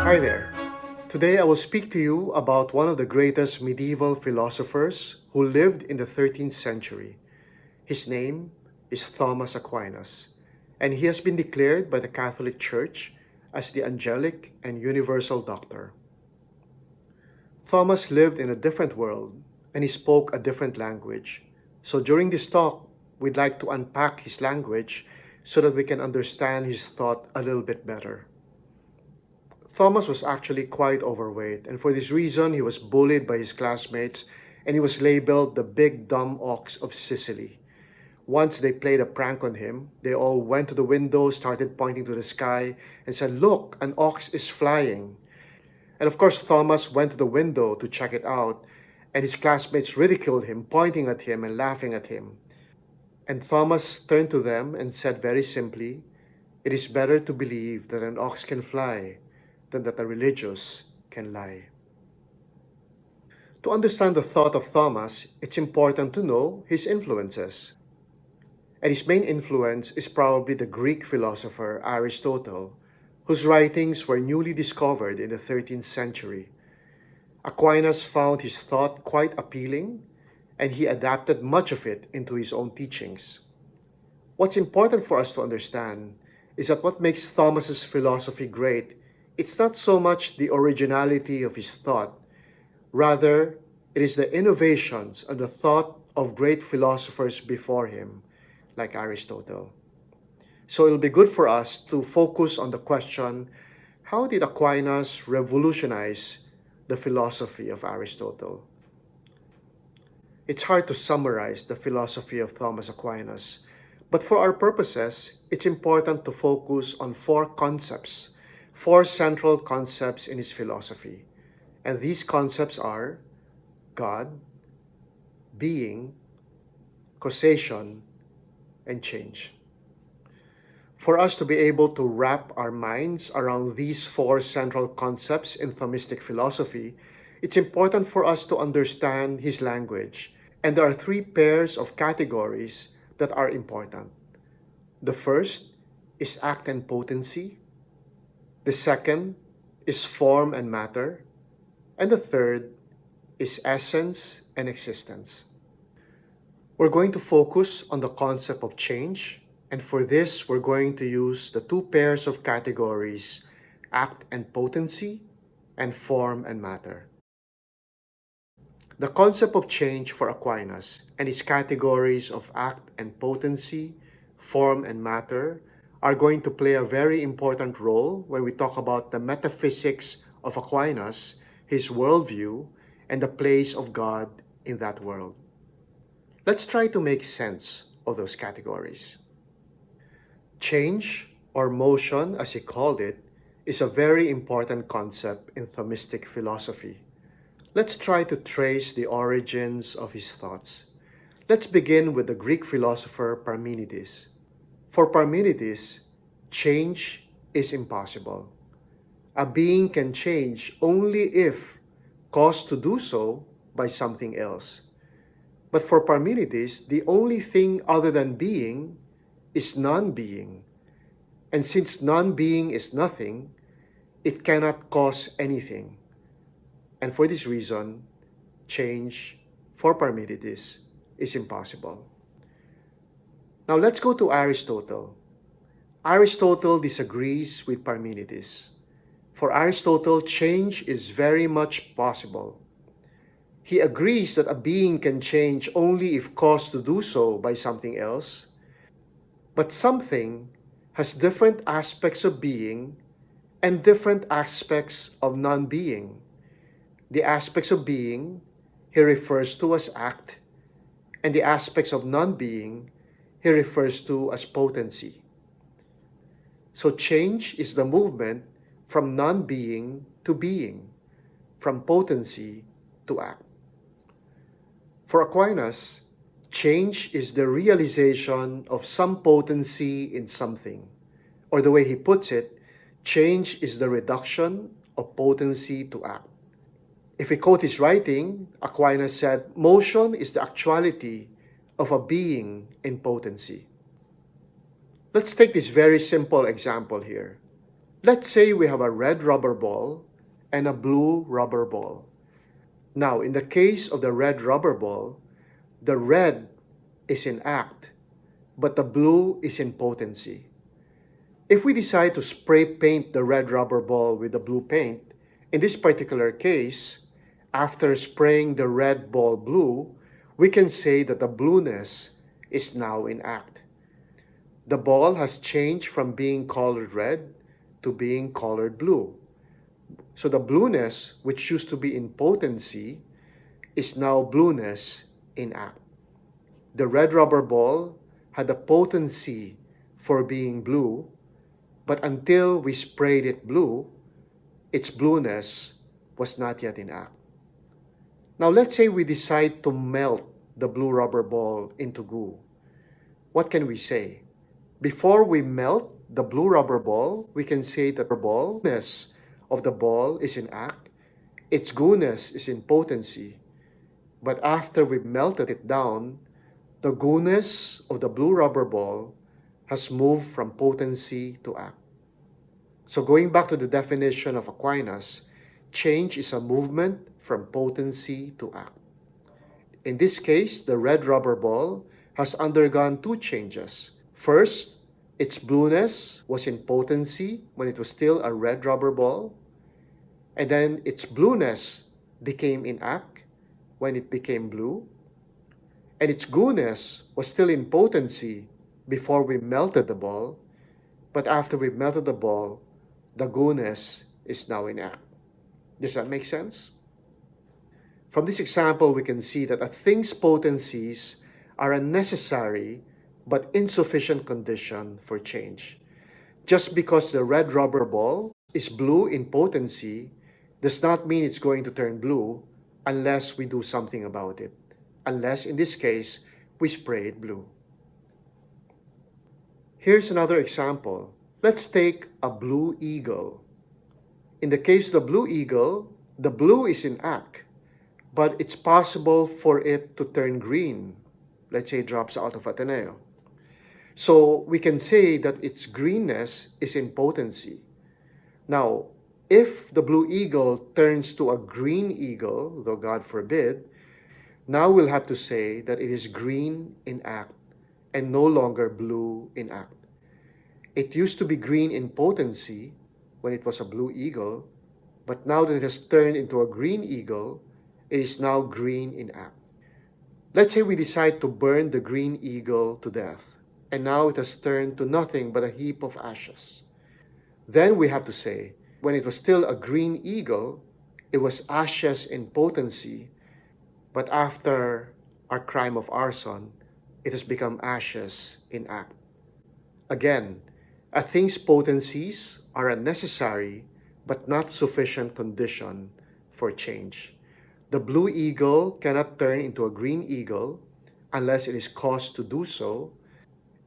Hi there. Today I will speak to you about one of the greatest medieval philosophers who lived in the 13th century. His name is Thomas Aquinas, and he has been declared by the Catholic Church as the angelic and universal doctor. Thomas lived in a different world, and he spoke a different language. So during this talk, we'd like to unpack his language so that we can understand his thought a little bit better. Thomas was actually quite overweight, and for this reason, he was bullied by his classmates, and he was labeled the big dumb ox of Sicily. Once they played a prank on him, they all went to the window, started pointing to the sky, and said, "Look, an ox is flying." And of course, Thomas went to the window to check it out, and his classmates ridiculed him, pointing at him and laughing at him. And Thomas turned to them and said very simply, "It is better to believe that an ox can fly than that the religious can lie." To understand the thought of Thomas, it's important to know his influences. And his main influence is probably the Greek philosopher Aristotle, whose writings were newly discovered in the 13th century. Aquinas found his thought quite appealing, and he adapted much of it into his own teachings. What's important for us to understand is that what makes Thomas's philosophy great, it's not so much the originality of his thought, rather it is the innovations and the thought of great philosophers before him, like Aristotle. So it'll be good for us to focus on the question, how did Aquinas revolutionize the philosophy of Aristotle? It's hard to summarize the philosophy of Thomas Aquinas, but for our purposes, it's important to focus on four central concepts in his philosophy. And these concepts are God, being, causation, and change. For us to be able to wrap our minds around these four central concepts in Thomistic philosophy, it's important for us to understand his language. And there are three pairs of categories that are important. The first is act and potency. The second is form and matter. And the third is essence and existence. We're going to focus on the concept of change, and for this, we're going to use the two pairs of categories, act and potency, and form and matter. The concept of change for Aquinas and his categories of act and potency, form and matter are going to play a very important role when we talk about the metaphysics of Aquinas, his worldview, and the place of God in that world. Let's try to make sense of those categories. Change, or motion as he called it, is a very important concept in Thomistic philosophy. Let's try to trace the origins of his thoughts. Let's begin with the Greek philosopher Parmenides. For Parmenides, change is impossible. A being can change only if caused to do so by something else. But for Parmenides, the only thing other than being is non-being. And since non-being is nothing, it cannot cause anything. And for this reason, change for Parmenides is impossible. Now let's go to Aristotle. Aristotle disagrees with Parmenides. For Aristotle, change is very much possible. He agrees that a being can change only if caused to do so by something else, but something has different aspects of being and different aspects of non-being. The aspects of being he refers to as act, and the aspects of non-being he refers to as potency. So change is the movement from non-being to being, from potency to act. For Aquinas, change is the realization of some potency in something. Or the way he puts it, change is the reduction of potency to act. If we quote his writing, Aquinas said, "Motion is the actuality of a being in potency. Let's take this very simple example here. Let's say we have a red rubber ball and a blue rubber ball. Now, in the case of the red rubber ball, the red is in act, but the blue is in potency. If we decide to spray paint the red rubber ball with the blue paint, in this particular case, after spraying the red ball blue, we can say that the blueness is now in act. The ball has changed from being colored red to being colored blue. So the blueness, which used to be in potency, is now blueness in act. The red rubber ball had a potency for being blue, but until we sprayed it blue, its blueness was not yet in act. Now let's say we decide to melt the blue rubber ball into goo. What can we say? Before we melt the blue rubber ball, we can say that the blueness of the ball is in act, its gooness is in potency. But after we melted it down, the gooness of the blue rubber ball has moved from potency to act. So going back to the definition of Aquinas, change is a movement from potency to act. In this case, the red rubber ball has undergone two changes. First, its blueness was in potency when it was still a red rubber ball, and then its blueness became in act when it became blue, and its gooness was still in potency before we melted the ball, but after we melted the ball, the gooness is now in act. Does that make sense? From this example, we can see that a thing's potencies are a necessary but insufficient condition for change. Just because the red rubber ball is blue in potency does not mean it's going to turn blue unless we do something about it. Unless, in this case, we spray it blue. Here's another example. Let's take a blue eagle. In the case of the blue eagle, the blue is in act, but it's possible for it to turn green. Let's say it drops out of Ateneo. So we can say that its greenness is in potency. Now, if the blue eagle turns to a green eagle, though God forbid, now we'll have to say that it is green in act and no longer blue in act. It used to be green in potency when it was a blue eagle, but now that it has turned into a green eagle, it is now green in act. Let's say we decide to burn the green eagle to death, and now it has turned to nothing but a heap of ashes. Then we have to say, when it was still a green eagle, it was ashes in potency, but after our crime of arson, it has become ashes in act. Again, a thing's potencies are a necessary but not sufficient condition for change. The blue eagle cannot turn into a green eagle unless it is caused to do so,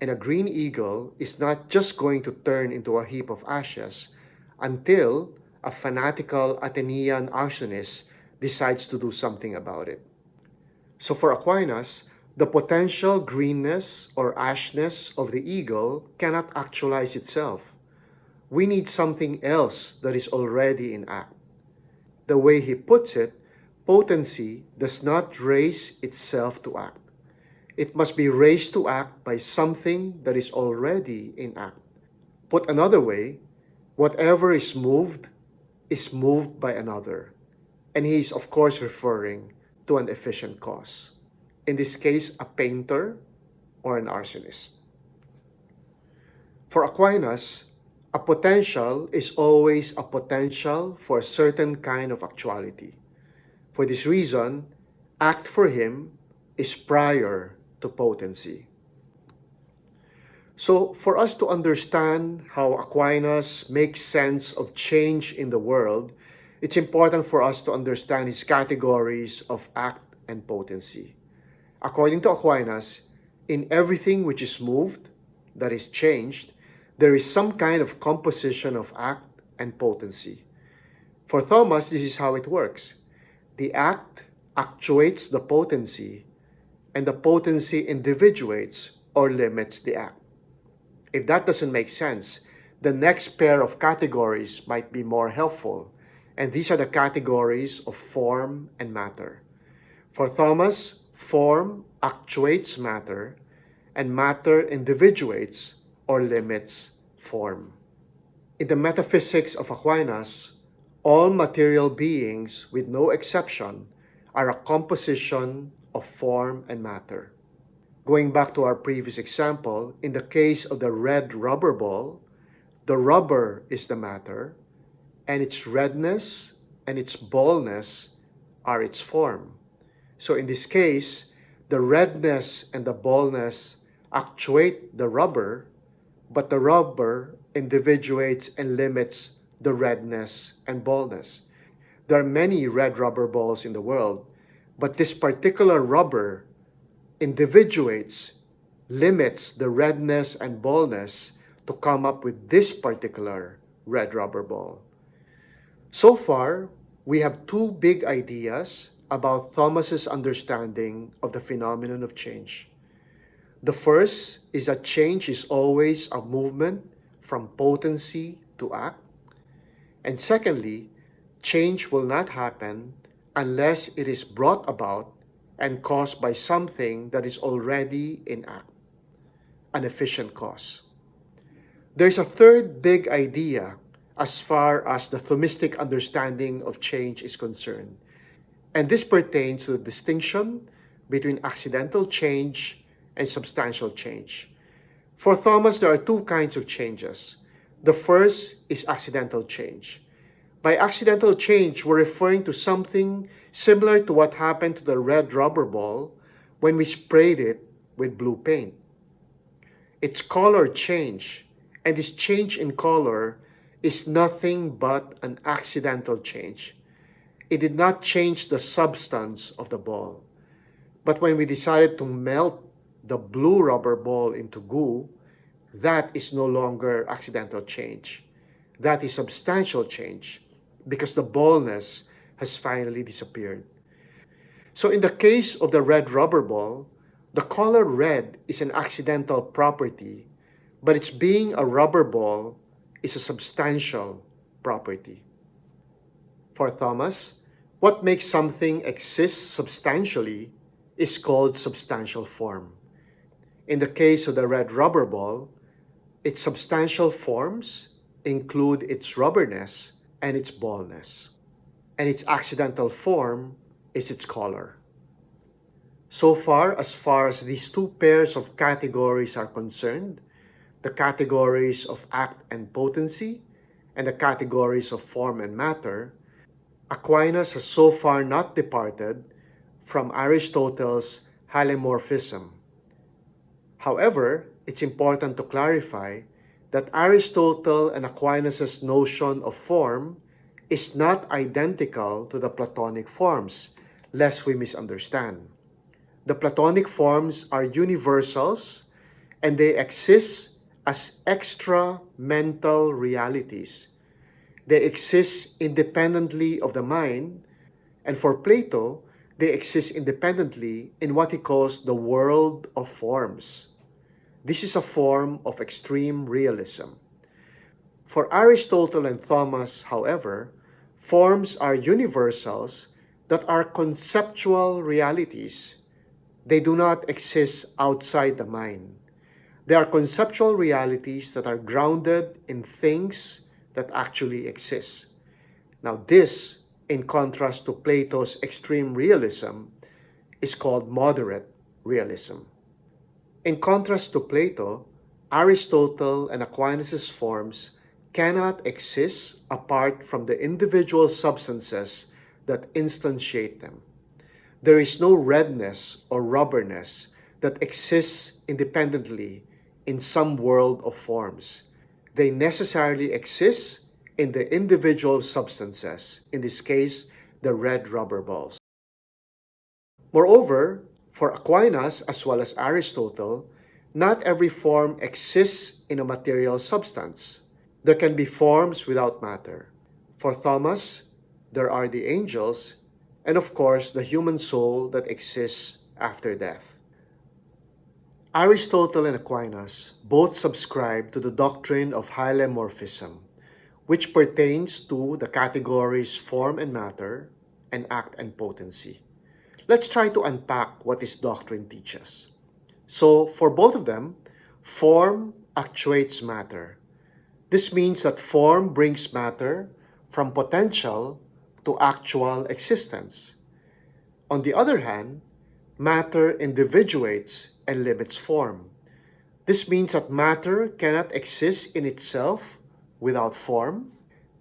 and a green eagle is not just going to turn into a heap of ashes until a fanatical Atenean arsonist decides to do something about it. So for Aquinas, the potential greenness or ashness of the eagle cannot actualize itself. We need something else that is already in act. The way he puts it, potency does not raise itself to act. It must be raised to act by something that is already in act. Put another way, whatever is moved by another. And he is of course referring to an efficient cause. In this case, a painter or an arsonist. For Aquinas, a potential is always a potential for a certain kind of actuality. For this reason, act for him is prior to potency. So for us to understand how Aquinas makes sense of change in the world, it's important for us to understand his categories of act and potency. According to Aquinas, in everything which is moved, that is changed, there is some kind of composition of act and potency. For Thomas, this is how it works. The act actuates the potency, and the potency individuates or limits the act. If that doesn't make sense, the next pair of categories might be more helpful, and these are the categories of form and matter. For Thomas, form actuates matter, and matter individuates or limits form. In the Metaphysics of Aquinas, all material beings, with no exception, are a composition of form and matter. Going back to our previous example, in the case of the red rubber ball, the rubber is the matter, and its redness and its ballness are its form. So in this case, the redness and the ballness actuate the rubber, but the rubber individuates and limits the redness and ballness. There are many red rubber balls in the world, but this particular rubber individuates, limits the redness and ballness to come up with this particular red rubber ball. So far, we have two big ideas about Thomas's understanding of the phenomenon of change. The first is that change is always a movement from potency to act. And secondly, change will not happen unless it is brought about and caused by something that is already in act, an efficient cause. There's a third big idea as far as the Thomistic understanding of change is concerned, and this pertains to the distinction between accidental change and substantial change. For Thomas, there are two kinds of changes. The first is accidental change. By accidental change, we're referring to something similar to what happened to the red rubber ball when we sprayed it with blue paint. Its color changed, and this change in color is nothing but an accidental change. It did not change the substance of the ball. But when we decided to melt the blue rubber ball into goo, that is no longer accidental change. That is substantial change, because the ballness has finally disappeared. So in the case of the red rubber ball, the color red is an accidental property, but its being a rubber ball is a substantial property. For Thomas, what makes something exist substantially is called substantial form. In the case of the red rubber ball, its substantial forms include its rubberness and its ballness, and its accidental form is its color. So far as these two pairs of categories are concerned, the categories of act and potency and the categories of form and matter, Aquinas has so far not departed from Aristotle's hylomorphism. However, it's important to clarify that Aristotle and Aquinas' notion of form is not identical to the Platonic forms, lest we misunderstand. The Platonic forms are universals, and they exist as extra mental realities. They exist independently of the mind, and for Plato, they exist independently in what he calls the world of forms. This is a form of extreme realism. For Aristotle and Thomas, however, forms are universals that are conceptual realities. They do not exist outside the mind. They are conceptual realities that are grounded in things that actually exist. Now this, in contrast to Plato's extreme realism, is called moderate realism. In contrast to Plato, Aristotle and Aquinas' forms cannot exist apart from the individual substances that instantiate them. There is no redness or rubberness that exists independently in some world of forms. They necessarily exist in the individual substances, in this case, the red rubber balls. Moreover, for Aquinas as well as Aristotle, not every form exists in a material substance. There can be forms without matter. For Thomas, there are the angels, and of course, the human soul that exists after death. Aristotle and Aquinas both subscribe to the doctrine of hylomorphism, which pertains to the categories form and matter, and act and potency. Let's try to unpack what this doctrine teaches. So, for both of them, form actuates matter. This means that form brings matter from potential to actual existence. On the other hand, matter individuates and limits form. This means that matter cannot exist in itself without form.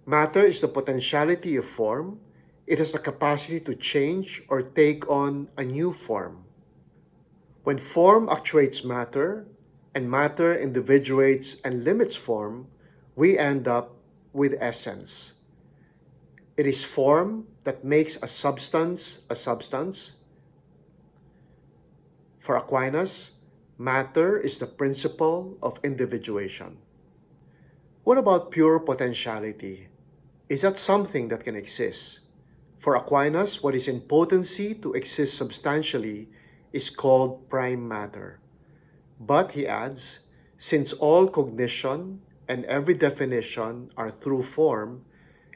Matter is the potentiality of form. It has the capacity to change or take on a new form. When form actuates matter, and matter individuates and limits form, we end up with essence. It is form that makes a substance a substance. For Aquinas, matter is the principle of individuation. What about pure potentiality? Is that something that can exist? For Aquinas, what is in potency to exist substantially is called prime matter. But, he adds, since all cognition and every definition are through form,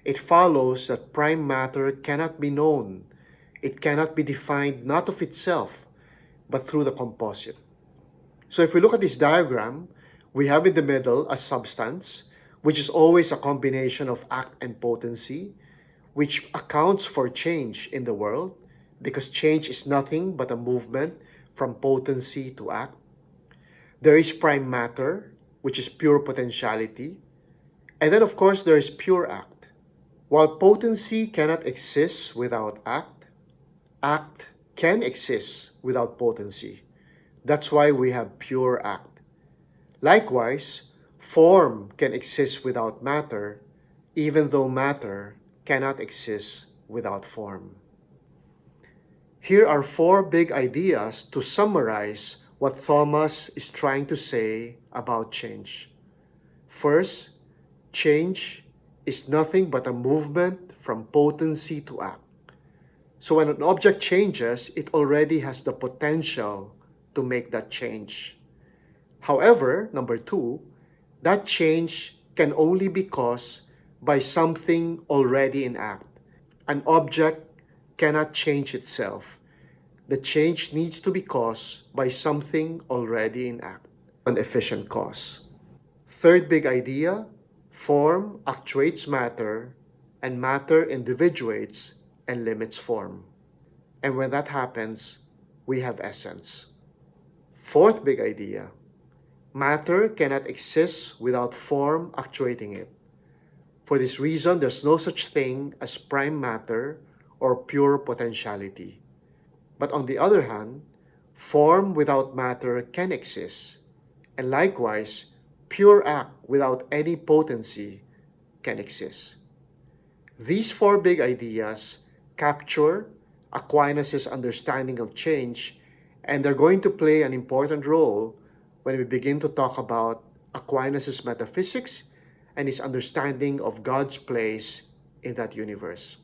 it follows that prime matter cannot be known. It cannot be defined not of itself, but through the composite. So if we look at this diagram, we have in the middle a substance, which is always a combination of act and potency, which accounts for change in the world, because change is nothing but a movement from potency to act. There is prime matter, which is pure potentiality. And then, of course, there is pure act. While potency cannot exist without act, act can exist without potency. That's why we have pure act. Likewise, form can exist without matter, even though matter cannot exist without form. Here are four big ideas to summarize what Thomas is trying to say about change. First, change is nothing but a movement from potency to act. So when an object changes, it already has the potential to make that change. However, number two, that change can only be caused by something already in act. An object cannot change itself. The change needs to be caused by something already in act, an efficient cause. Third big idea, form actuates matter, and matter individuates and limits form. And when that happens, we have essence. Fourth big idea, matter cannot exist without form actuating it. For this reason, there's no such thing as prime matter or pure potentiality. But on the other hand, form without matter can exist, and likewise, pure act without any potency can exist. These four big ideas capture Aquinas' understanding of change, and they're going to play an important role when we begin to talk about Aquinas' metaphysics and his understanding of God's place in that universe.